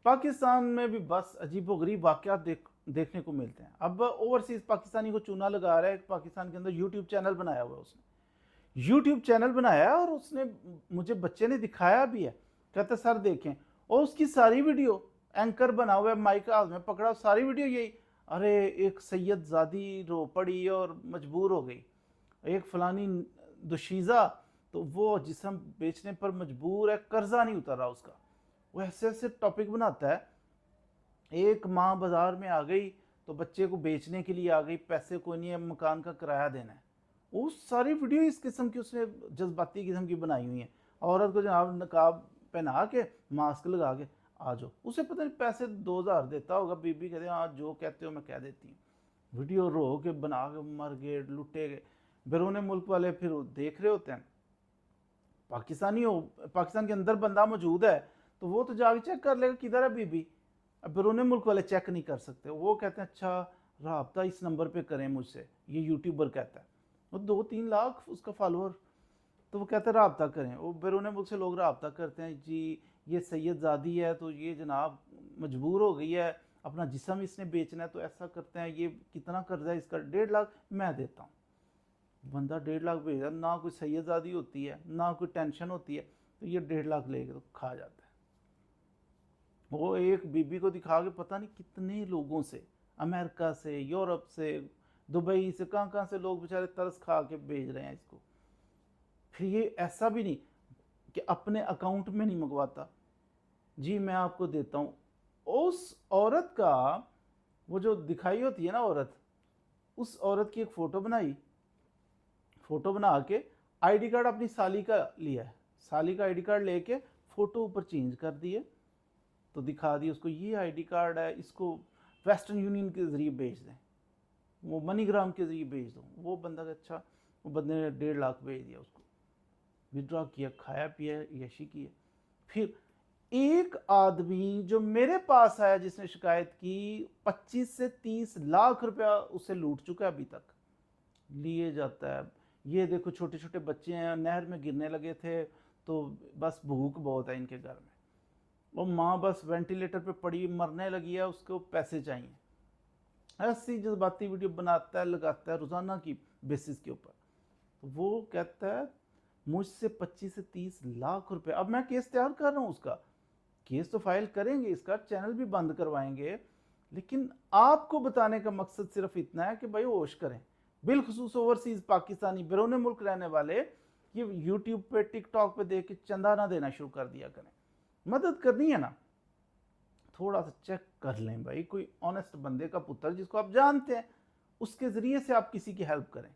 पाकिस्तान में भी बस अजीबोगरीब वाक़यात देखने को मिलते हैं। अब ओवरसीज़ पाकिस्तानी को चूना लगा रहा है, पाकिस्तान के अंदर यूट्यूब चैनल बनाया हुआ है उसने। यूट्यूब चैनल बनाया है और उसने, मुझे बच्चे ने दिखाया भी है, कहते सर देखें, और उसकी सारी वीडियो, एंकर बना हुआ है, माइक हाथ में पकड़ा, सारी वीडियो यही, अरे एक सैयद ज़ादी रो पड़ी और मजबूर हो गई, एक फलानी दुशीज़ा तो वो जिस्म बेचने पर मजबूर है, कर्जा नहीं उतर रहा उसका। वो ऐसे ऐसे टॉपिक बनाता है। एक माँ बाजार में आ गई तो बच्चे को बेचने के लिए आ गई, पैसे कोई नहीं है, मकान का किराया देना है। वो सारी वीडियो इस किस्म की उसने जज्बाती किस्म की बनाई हुई है। औरत को जनाब नकाब पहना के, मास्क लगा के आ जाओ, उसे पता नहीं पैसे 2000 देता होगा, बीबी कहते हैं हाँ जो कहते हो मैं कह देती हूँ। वीडियो रो के बना के मर गए, लुटे गए। बैरून मुल्क वाले फिर देख रहे होते हैं, पाकिस्तानी हो, पाकिस्तान के अंदर बंदा मौजूद है तो वो तो जाके चेक कर लेगा किधर है बीबी। अब बैरून मुल्क वाले चेक नहीं कर सकते, वो कहते हैं अच्छा राब्ता इस नंबर पे करें मुझसे, ये यूट्यूबर कहता है, वो 2-3 लाख उसका फॉलोअर, तो वो कहते हैं राब्ता करें। वो बैरून मुल्क से लोग राब्ता करते हैं, जी ये सैयद ज़ादी है तो ये जनाब मजबूर हो गई है, अपना जिस्म इसने बेचना है तो ऐसा करते हैं, ये कितना कर्जा है इसका, 1.5 लाख मैं देता हूँ। बंदा 1.5 लाख भेजा, ना कोई सैयदजादी होती है ना कोई टेंशन होती है, तो ये 1.5 लाख लेके तो खा जाता है। वो एक बीबी को दिखा के पता नहीं कितने लोगों से, अमेरिका से, यूरोप से, दुबई से, कहाँ कहाँ से लोग बेचारे तरस खा के भेज रहे हैं इसको। फिर ये ऐसा भी नहीं कि अपने अकाउंट में नहीं मंगवाता, जी मैं आपको देता हूँ। उस औरत का, वो जो दिखाई होती है ना औरत, उस औरत की एक फ़ोटो बनाई, फ़ोटो बना के आईडी कार्ड अपनी साली का लिया है, साली का आईडी कार्ड लेके फ़ोटो ऊपर चेंज कर दिए, तो दिखा दी उसको ये आईडी कार्ड है, इसको वेस्टर्न यूनियन के ज़रिए भेज दें, वो मनीग्राम के ज़रिए भेज दो। वो बंदा का अच्छा, वो बंदे ने 1.5 लाख भेज दिया उसको, विड्रॉ किया, खाया पिया, यशी किया। फिर एक आदमी जो मेरे पास आया जिसने शिकायत की, 25 से 30 लाख रुपया उससे लूट चुका है अभी तक, लिए जाता है। ये देखो छोटे छोटे बच्चे हैं, नहर में गिरने लगे थे तो बस भूख बहुत है इनके घर में, वो माँ बस वेंटिलेटर पे पड़ी मरने लगी है, उसको पैसे चाहिए। ऐसी जज्बाती वीडियो बनाता है, लगाता है रोज़ाना की बेसिस के ऊपर। तो वो कहता है मुझसे 25 से 30 लाख रुपए। अब मैं केस तैयार कर रहा हूँ उसका, केस तो फाइल करेंगे, इसका चैनल भी बंद करवाएंगे, लेकिन आपको बताने का मकसद सिर्फ इतना है कि भाई होश करें, बिलखसूस ओवरसीज़ पाकिस्तानी बैरून मुल्क रहने वाले ये यूट्यूब पे टिकटॉक पे देख के चंदा ना देना शुरू कर दिया करें। मदद करनी है ना, थोड़ा सा चेक कर लें भाई, कोई ऑनेस्ट बंदे का पुत्र जिसको आप जानते हैं, उसके ज़रिए से आप किसी की हेल्प करें।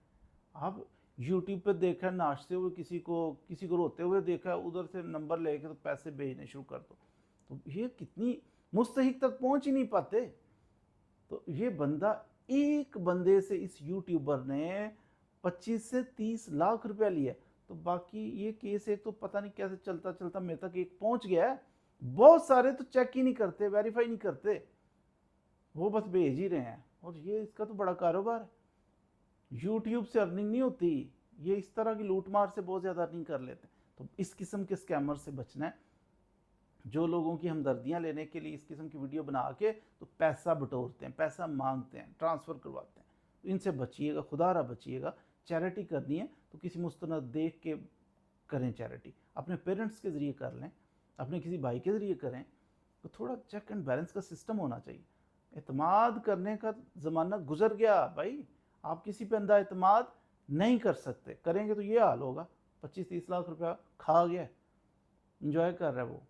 आप यूट्यूब पे देखा नाचते हुए किसी को रोते हुए देखा, उधर से नंबर लेके तो पैसे भेजने शुरू कर दो, तो ये कितनी मुस्तहिक तक पहुंच ही नहीं पाते। तो ये बंदा, एक बंदे से इस यूट्यूबर ने 25 से 30 लाख रुपया लिया, तो बाकी ये केस एक तो पता नहीं कैसे चलता चलता मेरे तक एक पहुंच गया है। बहुत सारे तो चेक ही नहीं करते, वेरीफाई नहीं करते, वो बस भेज ही रहे हैं, और ये इसका तो बड़ा कारोबार है। यूट्यूब से अर्निंग नहीं होती, ये इस तरह की लूट मार से बहुत ज़्यादा अर्निंग कर लेते हैं। तो इस किस्म के स्कैमर से बचना है, जो लोगों की हमदर्दियाँ लेने के लिए इस किस्म की वीडियो बना के तो पैसा बटोरते हैं, पैसा मांगते हैं, ट्रांसफ़र करवाते हैं, तो इनसे बचिएगा, खुदारा बचिएगा। चैरिटी करनी है तो किसी मुस्तनद देख के करें चैरिटी, अपने पेरेंट्स के ज़रिए कर लें, अपने किसी भाई के ज़रिए करें, तो थोड़ा चेक एंड बैलेंस का सिस्टम होना चाहिए। एतमाद करने का ज़माना गुजर गया भाई, आप किसी पे अंधा एतमाद नहीं कर सकते, करेंगे तो ये हाल होगा। 25-30 लाख रुपया खा गया, इंजॉय कर रहा है वो।